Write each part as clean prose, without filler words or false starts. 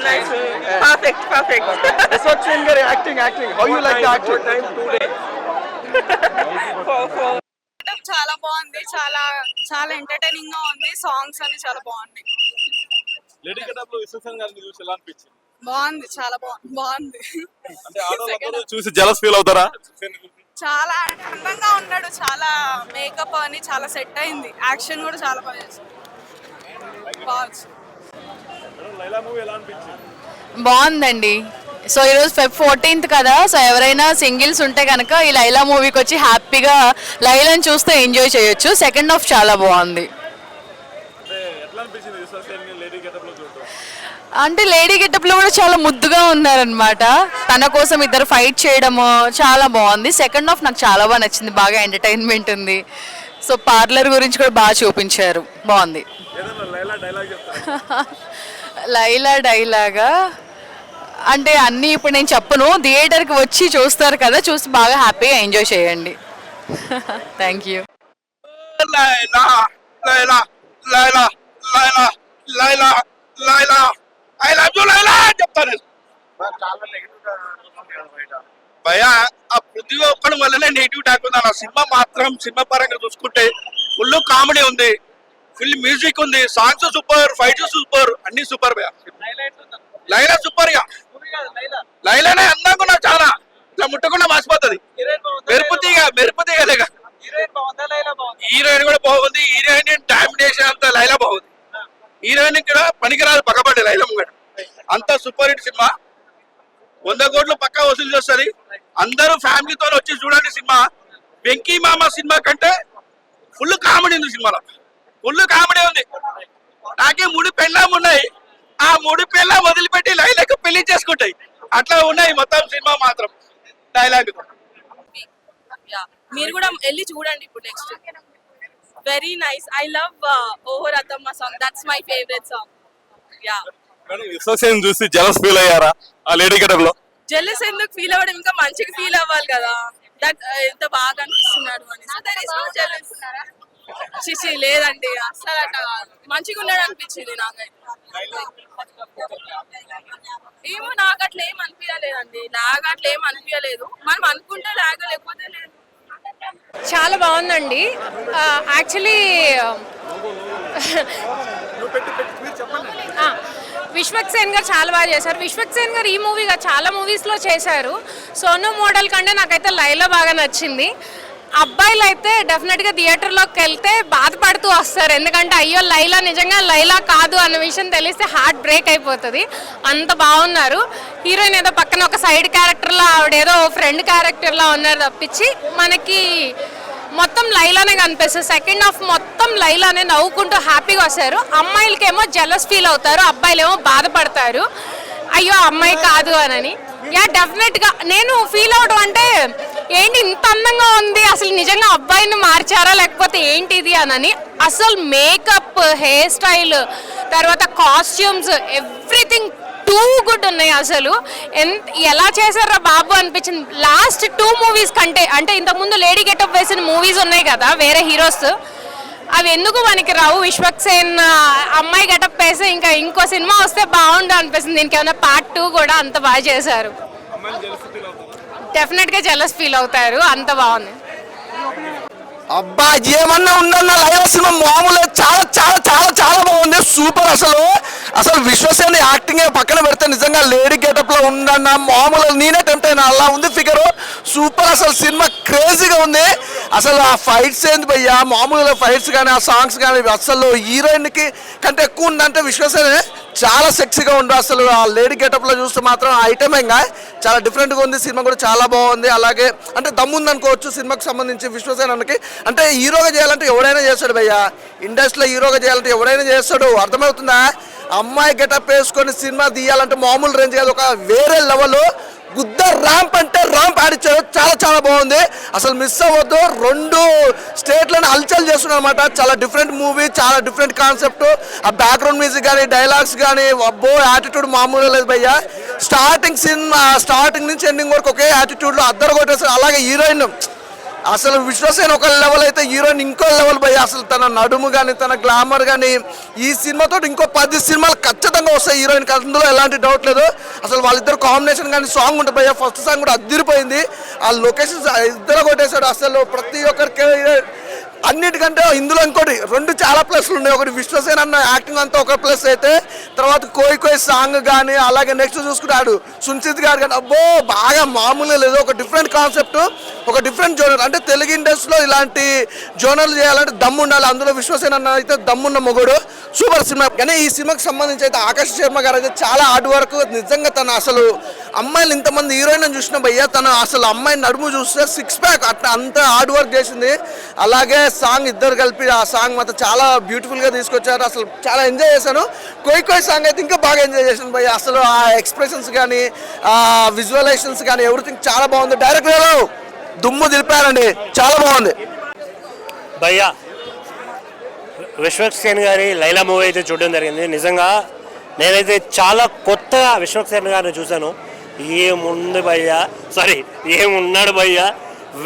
nice. Perfect. Ashok Sen gaరి acting. How you like the acting? Time today. For చాలా బాగుంది, చాలా చాలా entertaining గా ఉంది. సాంగ్స్ అన్ని చాలా బాగున్నాయి. లేడీ గెటప్ లో విశ్వసేన్ గారిని చూసి ఎలా అనిపించింది? బాగుంది, చాలా బాగుంది. అంటే ఆడవాళ్ళందరూ చూసి జలస్ ఫీల్ అవుతారా? చాలా అందంగా ఉన్నాడు, చాలా మేకప్ అని చాలా సెట్ అయింది. యాక్షన్ కూడా చాలా బాగా చేశాడు. లైలా మూవీ ఎలా అనిపించింది? బాగుందండి. సో ఈరోజు Feb 14th కదా, సో ఎవరైనా సింగిల్స్ ఉంటే కనుక ఈ లైలా మూవీకి వచ్చి హ్యాపీగా లైలాని చూస్తే ఎంజాయ్ చేయొచ్చు. సెకండ్ హాఫ్ చాలా బాగుంది. అంటే ఎట్లా అనిపించింది విశ్వసేన్ లేడీ గెటప్ లో చూడటం? అంటే లేడీ గెటప్లో కూడా చాలా ముద్దుగా ఉన్నారనమాట. తన కోసం ఇద్దరు ఫైట్ చేయడము చాలా బాగుంది. సెకండ్ హాఫ్ నాకు చాలా బాగా నచ్చింది, బాగా ఎంటర్టైన్మెంట్ ఉంది. సో పార్లర్ గురించి కూడా బాగా చూపించారు, బాగుంది. ఏదైనా లైలా డైలాగ్ చెప్తారా? లైలా డైలాగా అంటే అన్నీ ఇప్పుడు నేను చెప్పను, థియేటర్కి వచ్చి చూస్తారు కదా, చూసి బాగా హ్యాపీగా ఎంజాయ్ చేయండి. Thank you. Laila Laila Laila Laila Laila Laila I love you Laila చెప్తాను. భయ్యా ఆ ప్రతి ఒక్కడి వల్లనే నెగిటివ్ టాక్ ఉంది. ఆ సినిమా మాత్రం సినిమా పరంగా చూసుకుంటే ఫుల్ కామెడీ ఉంది, ఫుల్ మ్యూజిక్ ఉంది, సాంగ్స్ సూపర్, ఫైట్స్ సూపర్, అన్ని సూపర్ భయ్యా. లైలా సూపర్ గా, లైలానే అందంగా ఉన్నా, చాలా ఇట్లా ముట్టకుండా మాసిపోతుంది. మెరుపుతీగా లేక హీరోయిన్ కూడా బాగుంది. హీరోయిన్ డామినేషన్ అంతా లైలా బాగుంది. హీరోయిన్ కూడా పనికిరాదు, పక్కపడ్డే లైలా ముంగట. అంత సూపర్ హిట్ సినిమా, 100 కోట్లు పక్కా వసూలు చేస్తుంది. అందరూ ఫ్యామిలీతో వచ్చి చూడండి సినిమా. వెంకీ మామ సినిమా కంటే ఫుల్ కామెడీ ఉంది సినిమాలో, ఫుల్ కామెడీ ఉంది. నాకే 3 పెళ్ళాం ఉన్నాయి, ఆ 3 పెళ్ళాం వదిలిపెట్టి లైలాకు పెళ్లి చేసుకుంటాయి, అట్లా ఉన్నాయి మొత్తం సినిమా మాత్రం. డైలాగ్ మీరు కూడా వెళ్ళి చూడండి ఇప్పుడు. Next very nice. I love ఓహో Rathamma song, that's my favourite song. Yeah madam Vishwaksen చూసి జలస్ ఫీల్ అయ్యారా ఆ లేడీ గెటప్ లో? జెలస్ ఎందుకు ఫీల్ అవ్వడం, ఇంకా మంచిగా ఫీల్ అవ్వాలి కదా. దట్ ఎంత బాగా అనిపిస్తున్నాడు అని. చిచి లేదండి, అసలు అట్లా కాదు, మంచిగా ఉన్నాడు అనిపించింది నాకైతే. ఏమో నాకు అట్లా ఏం అనిపించలేదండి, లాగా అట్లా ఏం అనిపించలేదు. మనం అనుకుంటే లాగా, లేకపోతే లేదు. చాలా బాగుందండి. యాక్చువల్లీ విశ్వక్సేన్ గారు చాలా బాగా చేశారు. విశ్వక్సేన్ గారు ఈ మూవీగా చాలా మూవీస్లో చేశారు. సోను మోడల్ కంటే నాకైతే లైలా బాగా నచ్చింది. అబ్బాయిలు అయితే డెఫినెట్గా థియేటర్లోకి వెళ్తే బాధపడుతూ వస్తారు, ఎందుకంటే అయ్యో లైలా నిజంగా లైలా కాదు అన్న విషయం తెలిస్తే హార్ట్ బ్రేక్ అయిపోతుంది. అంత బాగున్నారు. హీరోయిన్ ఏదో పక్కన ఒక సైడ్ క్యారెక్టర్లో, ఆవిడేదో ఫ్రెండ్ క్యారెక్టర్లో ఉన్నారు తప్పించి మనకి మొత్తం లైలానే కనిపిస్తుంది. సెకండ్ హాఫ్ మొత్తం లైలానే నవ్వుకుంటూ హ్యాపీగా వస్తారు. అమ్మాయిలకేమో జెలస్ ఫీల్ అవుతారు, అబ్బాయిలేమో బాధపడతారు అయ్యో అమ్మాయి కాదు అని. యా డెఫినెట్గా నేను ఫీల్ అవడం అంటే ఏంటి ఇంత అందంగా ఉంది, అసలు నిజంగా అబ్బాయిని మార్చారా లేకపోతే ఏంటిది అని. అసలు మేకప్, హెయిర్ స్టైల్, తర్వాత కాస్ట్యూమ్స్, ఎవ్రీథింగ్ టూ గుడ్ ఉన్నాయి. అసలు ఎలా చేశారా బాబు అనిపించింది. లాస్ట్ 2 మూవీస్ కంటే, అంటే ఇంతకుముందు లేడీ గెటప్ వేసిన మూవీస్ ఉన్నాయి కదా వేరే హీరోస్, అవి ఎందుకు మనకి రావు. విశ్వక్సేన్ అమ్మాయి గెటప్ వేసి ఇంకా ఇంకో సినిమా వస్తే బాగుండు అనిపిస్తుంది. దీనికి ఏమైనా పార్ట్ 2 కూడా అంత బాగా చేశారు. డెఫినెట్గా జెలస్ ఫీల్ అవుతారు, అంత బాగుంది. అబ్బా ఏమన్నా ఉందన్న లైలా సినిమా మామూలు చాలా చాలా చాలా చాలా బాగుంది, సూపర్. అసలు విశ్వసేన్ యాక్టింగ్ పక్కన పెడితే నిజంగా లేడీ గెటప్ లో ఉందన్న మామూలు నేనే టెంప్ట్ అయినా, అలా ఉంది ఫిగర్, సూపర్. అసలు సినిమా క్రేజీగా ఉంది. అసలు ఆ ఫైట్స్ ఏంది భయ్యా, మామూలుగా ఫైట్స్ కానీ ఆ సాంగ్స్ కానీ అసలు హీరోయిన్కి కంటే ఎక్కువ ఉందంటే విశ్వసేన్ చాలా సెక్సీగా ఉంది. అసలు ఆ లేడీ గెటప్లో చూస్తే మాత్రం ఐటమ్ ఇంకా చాలా డిఫరెంట్గా ఉంది. సినిమా కూడా చాలా బాగుంది. అలాగే అంటే దమ్ముంది అనుకోవచ్చు సినిమాకి సంబంధించి. విశ్వసేన్ అన్నకి అంటే హీరోగా చేయాలంటే ఎవడైనా చేస్తాడు భయ్యా, ఇండస్ట్రీలో హీరోగా చేయాలంటే ఎవడైనా చేస్తాడు, అర్థమవుతుందా. అమ్మాయి గెటప్ వేసుకొని సినిమా తీయాలంటే మామూలు రేంజ్ కాదు, ఒక వేరే లెవెల్. గుద్ద ర్యాంప్ అంటే ర్యాంప్ ఆడిచ్చారు, చాలా చాలా బాగుంది. అసలు మిస్ అవ్వద్దు. 2 స్టేట్లను హల్చల్ చేస్తున్నారు అనమాట. చాలా డిఫరెంట్ మూవీ, చాలా డిఫరెంట్ కాన్సెప్ట్. ఆ బ్యాక్గ్రౌండ్ మ్యూజిక్ కానీ డైలాగ్స్ కానీ అబ్బో యాటిట్యూడ్ మామూలుగా లేదు భయ్యా. స్టార్టింగ్ నుంచి ఎండింగ్ వరకు ఒకే యాటిట్యూడ్లో అద్దరు కొట్టేస్తారు. అలాగే హీరోయిన్ అసలు విశ్వసేన ఒక లెవెల్ అయితే హీరోయిన్ ఇంకో లెవెల్ భయ్య. అసలు తన నడుము కానీ తన గ్లామర్ కానీ ఈ సినిమాతో ఇంకో 10 సినిమాలు ఖచ్చితంగా వస్తాయి హీరోయిన్, అందులో ఎలాంటి డౌట్ లేదు. అసలు వాళ్ళిద్దరు కాంబినేషన్ కానీ సాంగ్ ఉంటుంది భయ్య, ఫస్ట్ సాంగ్ కూడా అదిరిపోయింది. ఆ లొకేషన్స్ ఇద్దరు కొట్టేశాడు. అసలు ప్రతి ఒక్కరికి అన్నిటికంటే ఇందులో ఇంకోటి 2 చాలా ప్లస్లు ఉన్నాయి. ఒకటి విశ్వసేన అన్న యాక్టింగ్ అంతా ఒక ప్లస్ అయితే, తర్వాత కోయి కోయి సాంగ్ కానీ, అలాగే నెక్స్ట్ చూసుకుంటాడు సున్సిత్ గారు కానీ, అబ్బో బాగా మామూలుగా లేదు. ఒక డిఫరెంట్ కాన్సెప్ట్, ఒక డిఫరెంట్ జోనర్. అంటే తెలుగు ఇండస్ట్రీలో ఇలాంటి జోనర్లు చేయాలంటే దమ్ము ఉండాలి. అందులో విశ్వసేన అన్న అయితే దమ్మున్న మొగుడు. Super cinema. కానీ ఈ సినిమాకి సంబంధించి అయితే ఆకాష్ శర్మ గారు అయితే చాలా హార్డ్ వర్క్. నిజంగా తను అసలు అమ్మాయిలు ఇంతమంది హీరోయిన్ చూసిన భయ్య, తను అసలు అమ్మాయి నడుము చూస్తే 6 ప్యాక్ అట్లా అంత హార్డ్ వర్క్ చేసింది. అలాగే సాంగ్ ఇద్దరు కలిపి ఆ సాంగ్ మాత్రం చాలా బ్యూటిఫుల్గా తీసుకొచ్చారు. అసలు చాలా ఎంజాయ్ చేశాను. కోయి కోయి సాంగ్ అయితే ఇంకా బాగా ఎంజాయ్ చేశాను భయ్య. అసలు ఆ ఎక్స్ప్రెషన్స్ కానీ ఆ విజువలైజేషన్స్ కానీ ఎవ్రీథింగ్ చాలా బాగుంది. డైరెక్టర్ దుమ్ము దిలిపారండి, చాలా బాగుంది భయ్య. విశ్వక్సేన్ గారి లైలా మూవీ అయితే చూడడం జరిగింది. నిజంగా నేనైతే చాలా కొత్తగా విశ్వక్సేన్ గారిని చూశాను. ఏముంది భయ్య, ఏమున్నాడు భయ్య,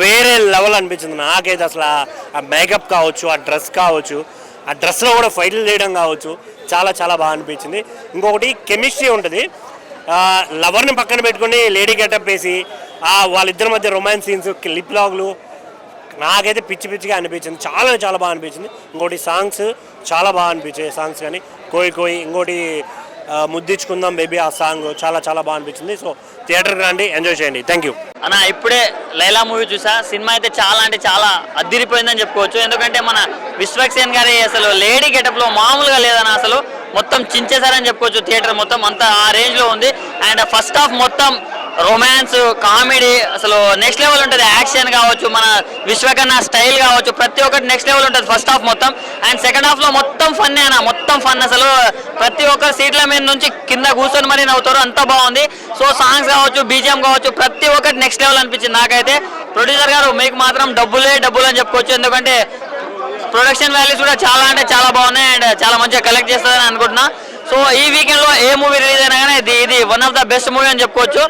వేరే లెవెల్ అనిపించింది నాకైతే. అసలు ఆ మేకప్ కావచ్చు, ఆ డ్రెస్ కావచ్చు, ఆ డ్రెస్లో కూడా ఫైట్లు చేయడం కావచ్చు, చాలా చాలా బాగా అనిపించింది. ఇంకొకటి కెమిస్ట్రీ ఉంటుంది. లవర్ని పక్కన పెట్టుకుని లేడీ గెటప్ వేసి వాళ్ళిద్దరి మధ్య రొమాన్స్ సీన్స్, లిప్ లాగ్లు నాకైతే పిచ్చి పిచ్చిగా అనిపించింది. చాలా చాలా బాగా అనిపించింది. ఇంకోటి సాంగ్స్ చాలా బాగా అనిపించాయి. సాంగ్స్ కానీ కోయి కోయి, ఇంకోటి ముద్దించుకుందాం బేబీ, ఆ సాంగ్ చాలా చాలా బాగా అనిపించింది. సో థియేటర్కి రండి, ఎంజాయ్ చేయండి. థ్యాంక్ యూ అన్న. ఇప్పుడే లైలా మూవీ చూసా. సినిమా అయితే చాలా అంటే చాలా అద్దిరిపోయిందని చెప్పుకోవచ్చు. ఎందుకంటే మన విశ్వక్సేన్ గారి అసలు లేడీ గెటప్లో మామూలుగా లేదన్న, అసలు మొత్తం చించేశారని చెప్పుకోవచ్చు. థియేటర్ మొత్తం అంతా ఆ రేంజ్లో ఉంది. అండ్ ఫస్ట్ హాఫ్ మొత్తం రొమాన్స్, కామెడీ అసలు నెక్స్ట్ లెవెల్ ఉంటుంది. యాక్షన్ కావచ్చు, మన విశ్వకన్నా స్టైల్ కావచ్చు, ప్రతి ఒక్కటి నెక్స్ట్ లెవెల్ ఉంటుంది ఫస్ట్ హాఫ్ మొత్తం. అండ్ సెకండ్ హాఫ్లో మొత్తం ఫన్ అన్న, మొత్తం ఫన్. అసలు ప్రతి ఒక్కరు సీట్ల మీద నుంచి కింద కూర్చొని మరీ నవ్వుతారు, అంత బాగుంది. సో సాంగ్స్ కావచ్చు, బీజిఎం కావచ్చు, ప్రతి ఒక్కటి నెక్స్ట్ లెవెల్ అనిపించింది నాకైతే. ప్రొడ్యూసర్ గారు మీకు మాత్రం డబ్బులు అని చెప్పుకోవచ్చు. ఎందుకంటే ప్రొడక్షన్ వాల్యూస్ కూడా చాలా అంటే చాలా బాగున్నాయి అండ్ చాలా మంచిగా కలెక్ట్ చేస్తారని అనుకుంటున్నా. సో ఈ వీకెండ్లో ఏ మూవీ రిలీజ్ అయినా కానీ ఇది 1 ఆఫ్ ద బెస్ట్ మూవీ అని చెప్పుకోవచ్చు.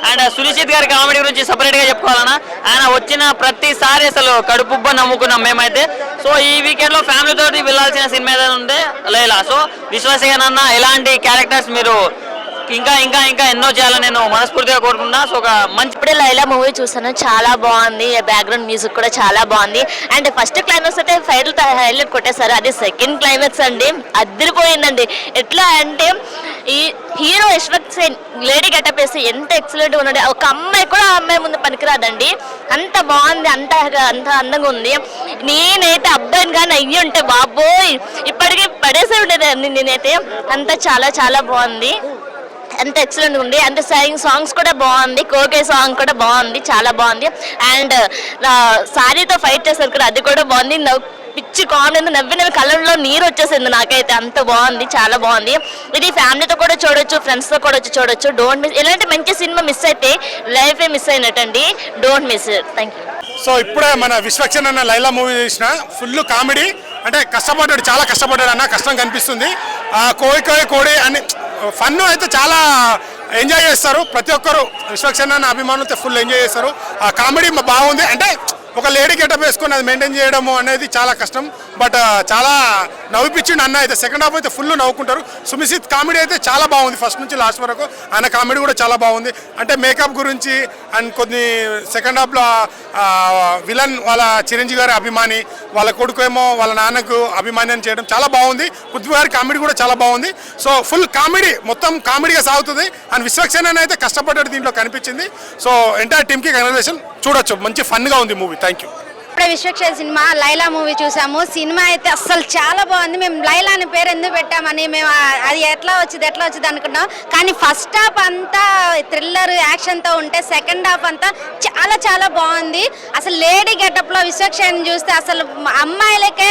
అండ్ సునిశ్చిత్ గారి కామెడీ గురించి సపరేట్గా చెప్పుకోవాలన్నా, ఆయన వచ్చిన ప్రతిసారి అసలు కడుపుబ్బ నమ్ముకున్నాం మేమైతే. సో ఈ వీకెండ్లో ఫ్యామిలీతో వెళ్ళాల్సిన సినిమా ఏదైనా ఉంటే లైలా. సో విశ్వసేన్ అన్న ఇలాంటి క్యారెక్టర్స్ మీరు ఇంకా ఇంకా ఇంకా ఎన్నో చేయాలని నేను మనస్ఫూర్తిగా కోరుకుంటున్నా. సో ఒక మంచి ఇప్పుడే లైలా మూవీ చూసాను, చాలా బాగుంది. బ్యాక్గ్రౌండ్ మ్యూజిక్ కూడా చాలా బాగుంది. అండ్ ఫస్ట్ క్లైమాక్స్ అయితే హైలైట్ కొట్టేశారు. అది సెకండ్ క్లైమాక్స్ అండి, అదిరిపోయిందండి. ఎట్లా అంటే ఈ హీరో విశ్వక్సేన్ లేడీ గెటప్ వేసి ఎంత ఎక్సలెంట్ ఉన్నాడు. ఒక అమ్మాయి కూడా ఆ అమ్మాయి ముందు పనికిరాదండి, అంత బాగుంది, అంత అందంగా ఉంది. నేనైతే అబ్బాయిని కానీ అయ్యి ఉంటే బాబోయ్ ఇప్పటికీ పడేసే ఉండేదాన్ని నేనైతే. అంత చాలా చాలా బాగుంది, అంత ఎక్సలెంట్ ఉంది. అంటే సాంగ్స్ కూడా బాగుంది, కోకే సాంగ్ కూడా బాగుంది, చాలా బాగుంది. అండ్ సారీతో ఫైట్ చేశారు కూడా, అది కూడా బాగుంది. పిచ్చి కామెడీ, నవ్విన కళ్ళల్లో నీరు వచ్చేసింది నాకైతే, అంత బాగుంది, చాలా బాగుంది. ఇది ఫ్యామిలీతో కూడా చూడొచ్చు, ఫ్రెండ్స్తో కూడా వచ్చి చూడొచ్చు. Don't miss. ఇలాంటి మంచి సినిమా మిస్ అయితే లైఫే మిస్ అయినట్టండి. Don't miss. Thank you. So ఇప్పుడే మన విశ్వక్సేన్ అన్న లైలా మూవీ చూసిన, ఫుల్ కామెడీ. అంటే కష్టపడ్డాడు, చాలా కష్టపడ్డాడు అన్న, కష్టం కనిపిస్తుంది. కోయి కోయి కోడి అని ఫన్ అయితే చాలా ఎంజాయ్ చేస్తారు ప్రతి ఒక్కరు. విశ్వక్సేన్ అన్న అభిమానులతో ఫుల్ ఎంజాయ్ చేస్తారు. ఆ కామెడీ బాగుంది. అంటే ఒక లేడీ గెటప్ వేసుకొని అది మెయింటైన్ చేయడము అనేది చాలా కష్టం. బట్ చాలా నవ్విపించిండు అన్న అయితే. సెకండ్ హాఫ్ అయితే ఫుల్ నవ్వుకుంటారు. సుమిసిత్ కామెడీ అయితే చాలా బాగుంది ఫస్ట్ నుంచి లాస్ట్ వరకు. ఆయన కామెడీ కూడా చాలా బాగుంది. అంటే మేకప్ గురించి అండ్ కొన్ని సెకండ్ హాఫ్లో విలన్ వాళ్ళ చిరంజీవి గారి అభిమాని, వాళ్ళ కొడుకు ఏమో వాళ్ళ నాన్నకు అభిమాని అని చేయడం చాలా బాగుంది. పృథ్వీ గారి కామెడీ కూడా చాలా బాగుంది. సో ఫుల్ కామెడీ, మొత్తం కామెడీగా సాగుతుంది. అండ్ విశ్వక్సేన్ అయితే కష్టపడ్డాడు దీంట్లో కనిపించింది. సో ఎంటైర్ టీమ్కి కంగ్రాచులేషన్. చూడొచ్చు, మంచి ఫన్గా ఉంది మూవీ. Thank you. ఇప్పుడే విశ్వక్సేన్ సినిమా లైలా మూవీ చూసాము. సినిమా అయితే అస్సలు చాలా బాగుంది. మేము లైలా అని పేరు ఎందుకు పెట్టామని మేము అది ఎట్లా వచ్చింది అనుకున్నాం. కానీ ఫస్ట్ హాఫ్ అంతా థ్రిల్లర్ యాక్షన్తో ఉంటే సెకండ్ హాఫ్ అంతా చాలా చాలా బాగుంది. అసలు లేడీ గెటప్లో విశ్వక్సేన్ చూస్తే అసలు అమ్మాయిలకే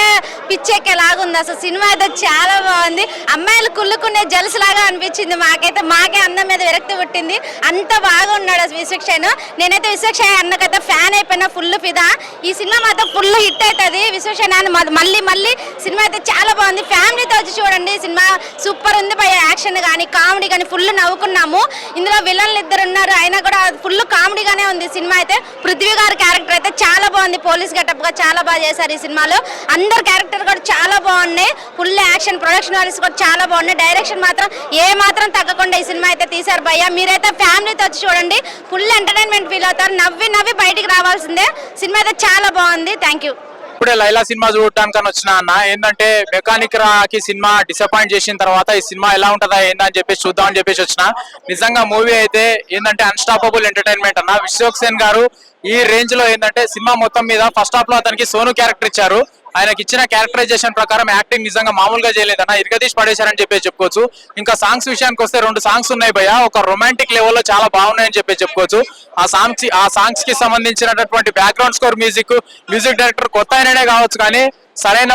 పిచ్చెక్కేలాగుంది. అసలు సినిమా అయితే చాలా బాగుంది. అమ్మాయిలు కుళ్ళుకునే జలసులాగా అనిపించింది మాకైతే. మాకే అందం మీద విరక్తి పుట్టింది, అంత బాగా ఉన్నాడు విశ్వక్సేన్. నేనైతే విశ్వక్సేన్ అన్నకైతే ఫ్యాన్ అయిపోయినా, ఫుల్ ఫిదా. ఈ సినిమా మాత్రం ఫుల్ హిట్ అవుతుంది. విశ్వక్సేన్ మళ్ళీ సినిమా అయితే చాలా బాగుంది. ఫ్యామిలీతో వచ్చి చూడండి, సినిమా సూపర్ ఉంది. పై యాక్షన్ కానీ కామెడీ కానీ ఫుల్ నవ్వుకున్నాము. ఇందులో విలన్లు 2 ఉన్నారు, అయినా కూడా ఫుల్ కామెడీగానే ఉంది సినిమా అయితే పృథ్వీ గారి క్యారెక్టర్ అయితే చాలా బాగుంది, పోలీస్ గెటప్ గా చాలా బాగా చేశారు ఈ సినిమాలో. అందరు క్యారెక్టర్ కూడా చాలా బాగున్నాయి, ఫుల్ యాక్షన్, ప్రొడక్షన్ వాల్యూస్ కూడా చాలా బాగున్నాయి. డైరెక్షన్ మాత్రం ఏ మాత్రం తగ్గకుండా ఈ సినిమా అయితే తీశారు భయ్య. మీరైతే ఫ్యామిలీతో వచ్చి చూడండి, ఫుల్ ఎంటర్టైన్మెంట్ ఫీల్ అవుతారు, నవ్వి నవ్వి బయటికి రావాల్సిందే. సినిమా అయితే చాలా బాగుంది. Thank you. ఇప్పుడే లైలా సినిమా చూడటానికి వచ్చిన అన్న ఏంటంటే మెకానిక్ రాకి సినిమా డిసప్పాయింట్ చేసిన తర్వాత ఈ సినిమా ఎలా ఉంటుందా ఏందని చెప్పేసి చూద్దామని చెప్పేసి వచ్చిన. నిజంగా మూవీ అయితే ఏంటంటే అన్స్టాపబుల్ ఎంటర్టైన్మెంట్ అన్న. విశ్వక్సేన్ గారు ఈ రేంజ్ లో ఏంటంటే సినిమా మొత్తం మీద ఫస్ట్ హాఫ్ లో అతనికి సోను క్యారెక్టర్ ఇచ్చారు. ఆయనకి ఇచ్చిన క్యారెక్టరైజేషన్ ప్రకారం యాక్టింగ్ నిజంగా మామూలుగా చేయలేదన్న, ఇరగదీసి పడేశారని చెప్పేసి చెప్పుకోవచ్చు. ఇంకా సాంగ్స్ విషయానికి వస్తే 2 సాంగ్స్ ఉన్నాయి భయ్య, ఒక రొమాంటిక్ లెవెల్లో చాలా బాగున్నాయని చెప్పేసి చెప్పుకోవచ్చు. ఆ సాంగ్స్ కి సంబంధించినటువంటి బ్యాక్గ్రౌండ్ స్కోర్, మ్యూజిక్ డైరెక్టర్ కొత్త ఆయననే కావచ్చు కానీ సరైన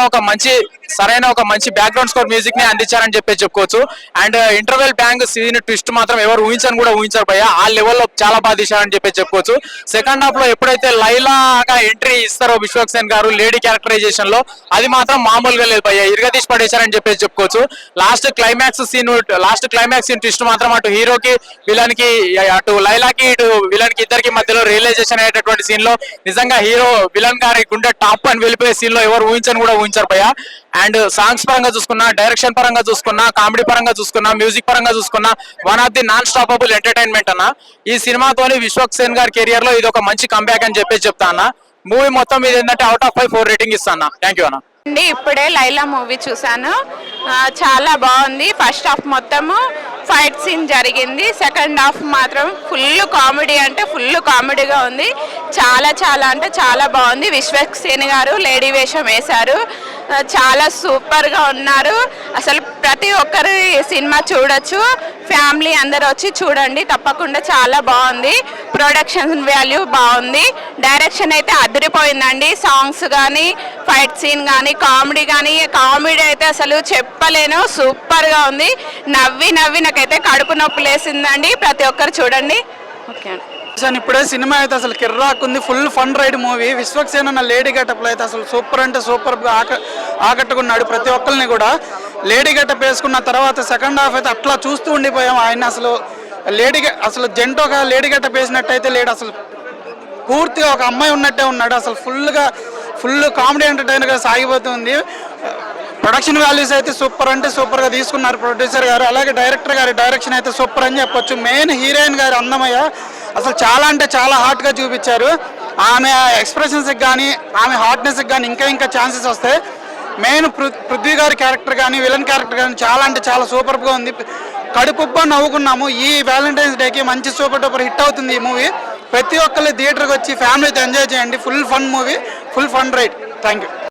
ఒక మంచి బ్యాక్గ్రౌండ్ స్కోర్ మ్యూజిక్ ని అందించారని చెప్పేసి చెప్పుకోవచ్చు. And interval bang scene twist మాత్రం ఎవరు ఊహించారు భయ్య, ఆ లెవెల్లో చాలా బాగా తీశారని చెప్పేసి చెప్పుకోవచ్చు. సెకండ్ హాఫ్ లో ఎప్పుడైతే లైలాగా ఎంట్రీ ఇస్తారో విశ్వక్సేన్ గారు లేడీ క్యారెక్టరైజేషన్ లో, అది మాత్రం మామూలుగా లేదు భయ్య, ఇరగదీసి పడేశారని చెప్పేసి చెప్పుకోవచ్చు. లాస్ట్ క్లైమాక్స్ సీన్ ట్విస్ట్ మాత్రం అటు హీరోకి విలన్ కి, అటు లైలాకి ఇటు విలన్ కి ఇద్దరికి మధ్యలో రియలైజేషన్ అయ్యేటటువంటి సీన్ లో నిజంగా హీరో విలన్ గారి గుండె టాప్ అని వెళ్ళిపోయే సీన్ లో ఎవరు ఊహించారు భయ్య. అండ్ సాంగ్స్ పరంగా చూసుకున్నా, డైరెక్షన్ పరంగా చూసుకున్నా, కామెడీ పరంగా చూసుకున్నా, మ్యూజిక్ పరంగా చూసుకున్నా one of the non stoppable entertainment అన్న. ఈ సినిమాతోని విశ్వక్సేన్ గారి కెరియర్ లో ఇది ఒక మంచి కంబ్యాక్ అని చెప్పేసి చెప్తా అన్న. మూవీ మొత్తం మీద ఏంటంటే అవుట్ ఆఫ్ 5 4 రేటింగ్ ఇస్తా అన్న. థ్యాంక్ యూ అన్న. ఇప్పుడే లైలా మూవీ చూసాను, చాలా బాగుంది. ఫస్ట్ హాఫ్ మొత్తము ఫైట్ సీన్ జరిగింది, సెకండ్ హాఫ్ మాత్రం ఫుల్ కామెడీ అంటే ఫుల్ కామెడీగా ఉంది. చాలా అంటే చాలా బాగుంది. విశ్వక్సేన్ గారు లేడీ వేషం వేశారు, చాలా సూపర్గా ఉన్నారు. అసలు ప్రతి ఒక్కరు ఈ సినిమా చూడొచ్చు, ఫ్యామిలీ అందరు వచ్చి చూడండి తప్పకుండా, చాలా బాగుంది. ప్రొడక్షన్ వాల్యూ బాగుంది, డైరెక్షన్ అయితే అదిరిపోయిందండి. సాంగ్స్ కానీ, ఫైట్ సీన్ కానీ, కామెడీ అయితే అసలు చెప్పలేను, సూపర్గా ఉంది. నవ్వి నాకైతే కడుపు నొప్పి లేసిందండి. ప్రతి ఒక్కరు చూడండి. ఓకే అండి. ఇప్పుడే సినిమా అయితే అసలు కిర్రాకుంది, full fun ride movie. Vishwaksen అన్న లేడీ గెటప్లో అయితే అసలు సూపర్ అంటే సూపర్ ఆకట్టుకున్నాడు ప్రతి ఒక్కరిని కూడా. లేడీ గెటప్ వేసుకున్న తర్వాత సెకండ్ హాఫ్ అయితే అట్లా చూస్తూ ఉండిపోయాం. ఆయన అసలు జంట ఒక లేడీ గెటప్ వేసినట్టయితే లేడు, అసలు పూర్తిగా ఒక అమ్మాయి ఉన్నట్టే ఉన్నాడు. అసలు ఫుల్ కామెడీ ఎంటర్టైనర్గా సాగిపోతుంది. ప్రొడక్షన్ వాల్యూస్ అయితే సూపర్ అంటే సూపర్గా తీసుకున్నారు ప్రొడ్యూసర్ గారు. అలాగే డైరెక్టర్ గారి డైరెక్షన్ అయితే సూపర్ అని చెప్పొచ్చు. మెయిన్ హీరోయిన్ గారు అన్నమయ్య అసలు చాలా అంటే చాలా హాట్గా చూపించారు. ఆమె ఎక్స్ప్రెషన్స్కి కానీ, ఆమె హాట్నెస్కి కానీ ఇంకా ఛాన్సెస్ వస్తాయి. మెయిన్ పృథ్వీ గారి క్యారెక్టర్ కానీ, విలన్ క్యారెక్టర్ కానీ చాలా అంటే చాలా సూపర్గా ఉంది. కడుపుబ్బా నవ్వుకున్నాము. ఈ వ్యాలంటైన్స్ డేకి మంచి సూపర్ డూపర్ హిట్ అవుతుంది ఈ మూవీ. ప్రతి ఒక్కరు థియేటర్కి వచ్చి ఫ్యామిలీతో ఎంజాయ్ చేయండి. Full fun movie, full fun ride. Thank you.